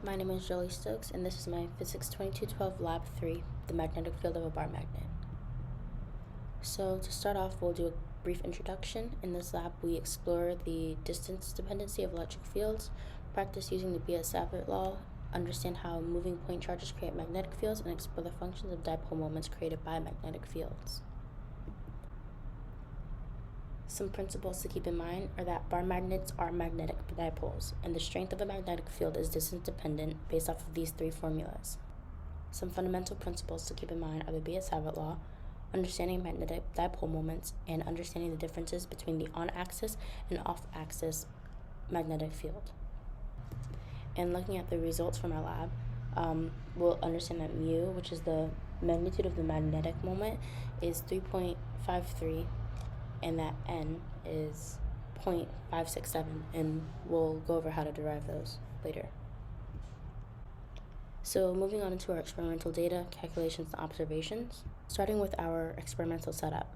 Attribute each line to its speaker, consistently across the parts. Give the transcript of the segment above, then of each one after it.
Speaker 1: My name is Jolie Stokes, and this is my Physics 2212 Lab 3, the magnetic field of a bar magnet. So to start off, we'll do a brief introduction. In this lab, we explore the distance dependency of electric fields, practice using the Phys law, understand how moving point charges create magnetic fields, and explore the functions of dipole moments created by magnetic fields. Some principles to keep in mind are that bar magnets are magnetic dipoles, and the strength of a magnetic field is distance dependent based off of these three formulas. Some fundamental principles to keep in mind are the Phys law, understanding magnetic dipole moments, and understanding the differences between the on-axis and off-axis magnetic field. And looking at the results from our lab, we'll understand that mu, which is the magnitude of the magnetic moment, is 3.53, and that n is 0.567, and we'll go over how to derive those later. So moving on into our experimental data, calculations, and observations, starting with our experimental setup.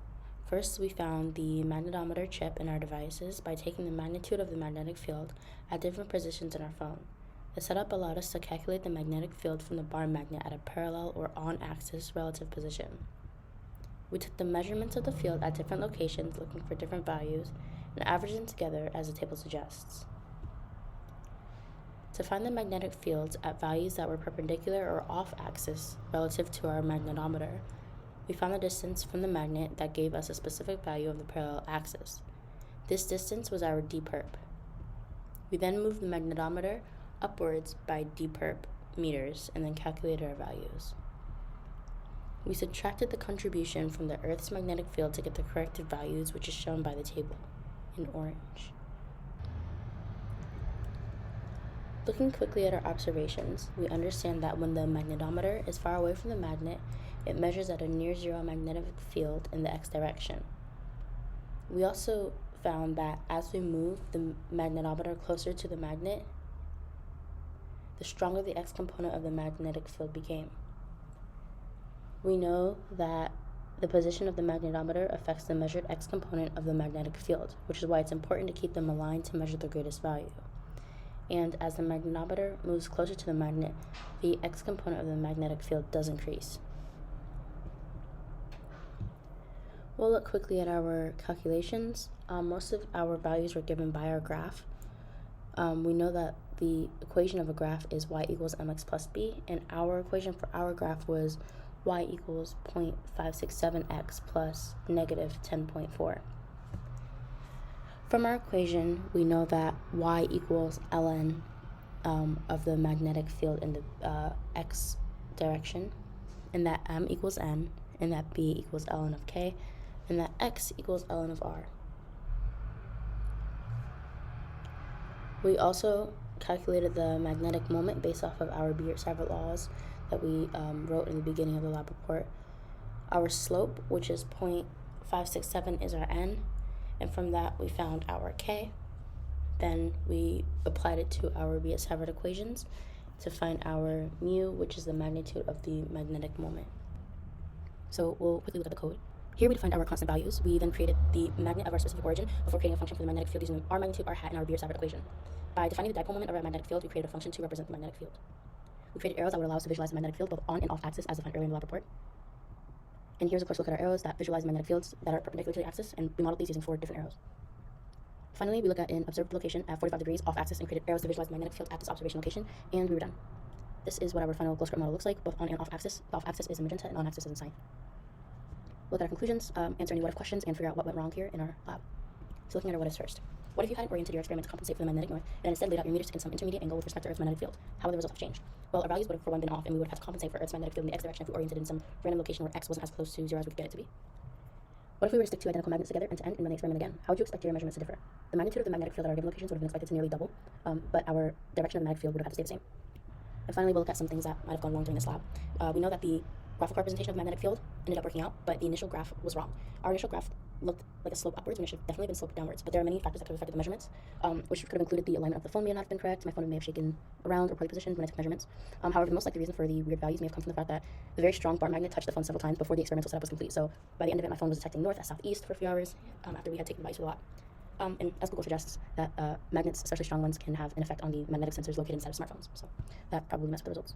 Speaker 1: First, we found the magnetometer chip in our devices by taking the magnitude of the magnetic field at different positions in our phone. The setup allowed us to calculate the magnetic field from the bar magnet at a parallel or on-axis relative position. We took the measurements of the field at different locations, looking for different values, and averaged them together as the table suggests. To find the magnetic fields at values that were perpendicular or off-axis relative to our magnetometer, we found the distance from the magnet that gave us a specific value of the parallel axis. This distance was our dperp. We then moved the magnetometer upwards by dperp meters and then calculated our values. We subtracted the contribution from the Earth's magnetic field to get the corrected values, which is shown by the table in orange. Looking quickly at our observations, we understand that when the magnetometer is far away from the magnet, it measures at a near zero magnetic field in the x direction. We also found that as we move the magnetometer closer to the magnet, the stronger the x component of the magnetic field became. We know that the position of the magnetometer affects the measured x component of the magnetic field, which is why it's important to keep them aligned to measure the greatest value. And as the magnetometer moves closer to the magnet, the x component of the magnetic field does increase. We'll look quickly at our calculations. Most of our values were given by our graph. We know that the equation of a graph is y equals mx plus b, and our equation for our graph was y equals 0.567x plus negative 10.4. From our equation, we know that y equals ln of the magnetic field in the x direction, and that m equals n, and that b equals ln of k, and that x equals ln of r. We also calculated the magnetic moment based off of our Phys laws that we wrote in the beginning of the lab report. Our slope, which is 0.567, is our n, and from that we found our k. Then we applied it to our Phys equations to find our mu, which is the magnitude of the magnetic moment. So we'll quickly look at the code. Here we defined our constant values. We then created the magnet of our specific origin before creating a function for the magnetic field using our magnitude, our hat, and our Phys equation. By defining the dipole moment of our magnetic field, we created a function to represent the magnetic field. We created arrows that would allow us to visualize the magnetic field both on and off axis as defined earlier in the lab report. And here's a close look at our arrows that visualize magnetic fields that are perpendicular to the axis, and we modeled these using 4 different arrows. Finally, we looked at an observed location at 45 degrees off axis and created arrows to visualize the magnetic field at this observation location, and we were done. This is what our final glow script model looks like, both on and off axis. The off axis is in magenta and on axis is in cyan. Look at our conclusions, answer any what if questions, and figure out what went wrong here in our lab. So looking at our what ifs first. What if you hadn't oriented your experiment to compensate for the magnetic north and instead laid out your meters in some intermediate angle with respect to Earth's magnetic field? How would the results have changed? Well, our values would have for one been off, and we would have had to compensate for Earth's magnetic field in the x direction if we oriented in some random location where x wasn't as close to 0 as we could get it to be. What if we were to stick two identical magnets together end to end and run the experiment again? How would you expect your measurements to differ? The magnitude of the magnetic field at our given locations would have been expected to nearly double, but our direction of the magnetic field would have had to stay the same. And finally, we'll look at some things that might have gone wrong during this lab. We know that the graphical representation of the magnetic field ended up working out, but the initial graph was wrong. Our initial graph looked like a slope upwards when it should have definitely been sloped downwards, but there are many factors that could have affected the measurements, which could have included the alignment of the phone may not have been correct. My phone may have shaken around or poorly positioned when I took measurements. However, the most likely reason for the weird values may have come from the fact that the very strong bar magnet touched the phone several times before the experimental setup was complete. So by the end of it, my phone was detecting north as southeast for a few hours after we had taken the values for the lab. And as Google suggests, that magnets, especially strong ones, can have an effect on the magnetic sensors located inside of smartphones. So that probably messed with the results.